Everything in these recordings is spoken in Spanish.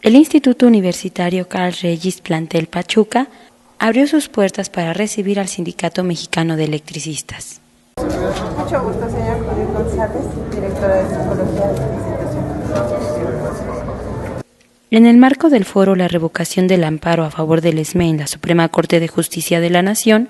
El Instituto Universitario Carl Regis Plantel Pachuca abrió sus puertas para recibir al Sindicato Mexicano de Electricistas. Mucho gusto, señor Julio González, directora de Psicología de la institución. En el marco del foro La revocación del amparo a favor del ESME en la Suprema Corte de Justicia de la Nación,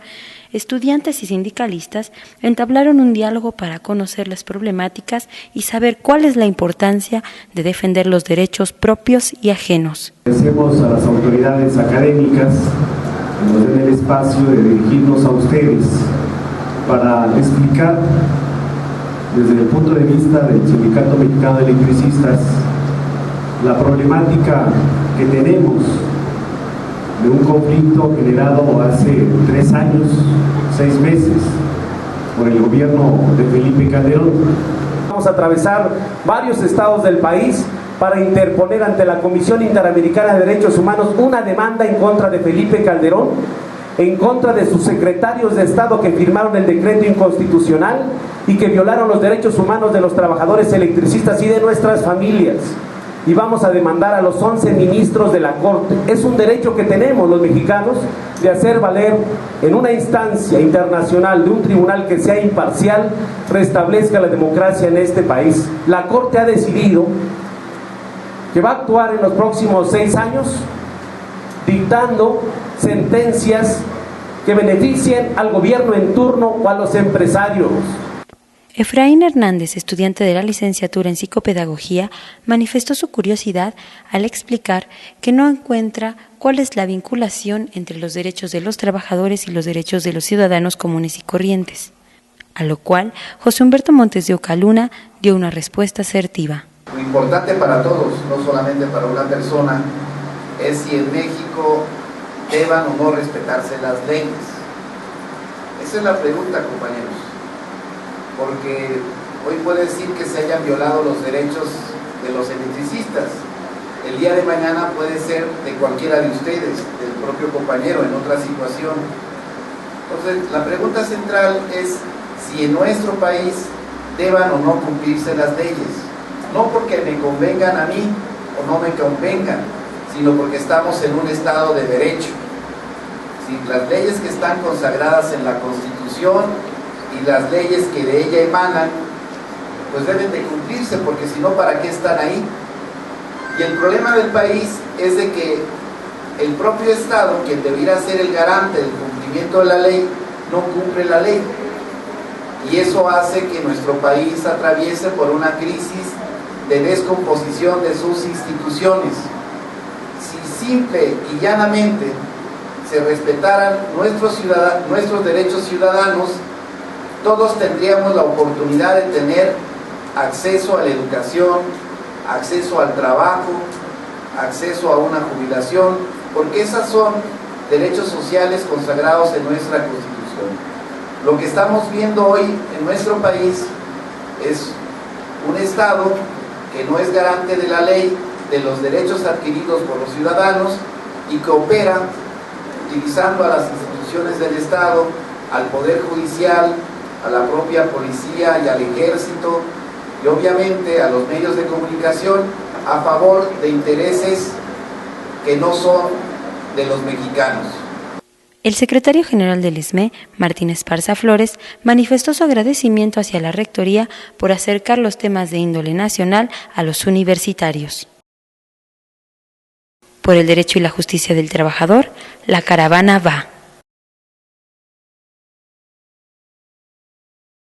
estudiantes y sindicalistas entablaron un diálogo para conocer las problemáticas y saber cuál es la importancia de defender los derechos propios y ajenos. Agradecemos a las autoridades académicas que nos den el espacio de dirigirnos a ustedes para explicar desde el punto de vista del Sindicato Mexicano de Electricistas la problemática que tenemos de un conflicto generado hace 3 años, 6 meses, por el gobierno de Felipe Calderón. Vamos a atravesar varios estados del país para interponer ante la Comisión Interamericana de Derechos Humanos una demanda en contra de Felipe Calderón, en contra de sus secretarios de Estado que firmaron el decreto inconstitucional y que violaron los derechos humanos de los trabajadores electricistas y de nuestras familias. Y vamos a demandar a los 11 ministros de la Corte. Es un derecho que tenemos los mexicanos de hacer valer en una instancia internacional de un tribunal que sea imparcial, restablezca la democracia en este país. La Corte ha decidido que va a actuar en los próximos 6 años dictando sentencias que beneficien al gobierno en turno o a los empresarios. Efraín Hernández, estudiante de la licenciatura en psicopedagogía, manifestó su curiosidad al explicar que no encuentra cuál es la vinculación entre los derechos de los trabajadores y los derechos de los ciudadanos comunes y corrientes, a lo cual José Humberto Montes de Oca Luna dio una respuesta asertiva. Lo importante para todos, no solamente para una persona, es si en México deban o no respetarse las leyes. Esa es la pregunta, compañeros. Porque hoy puede decir que se hayan violado los derechos de los electricistas. El día de mañana puede ser de cualquiera de ustedes, del propio compañero, en otra situación. Entonces, la pregunta central es si en nuestro país deban o no cumplirse las leyes. No porque me convengan a mí o no me convengan, sino porque estamos en un estado de derecho. Si las leyes que están consagradas en la Constitución y las leyes que de ella emanan, pues deben de cumplirse, porque si no, ¿para qué están ahí? Y el problema del país es de que el propio Estado, quien debiera ser el garante del cumplimiento de la ley, no cumple la ley. Y eso hace que nuestro país atraviese por una crisis de descomposición de sus instituciones. Si simple y llanamente se respetaran nuestros derechos ciudadanos, todos tendríamos la oportunidad de tener acceso a la educación, acceso al trabajo, acceso a una jubilación, porque esos son derechos sociales consagrados en nuestra Constitución. Lo que estamos viendo hoy en nuestro país es un Estado que no es garante de la ley, de los derechos adquiridos por los ciudadanos y que opera utilizando a las instituciones del Estado, al Poder Judicial, a la propia policía y al ejército y obviamente a los medios de comunicación a favor de intereses que no son de los mexicanos. El secretario general del ESME, Martín Esparza Flores, manifestó su agradecimiento hacia la Rectoría por acercar los temas de índole nacional a los universitarios. Por el derecho y la justicia del trabajador, la caravana va.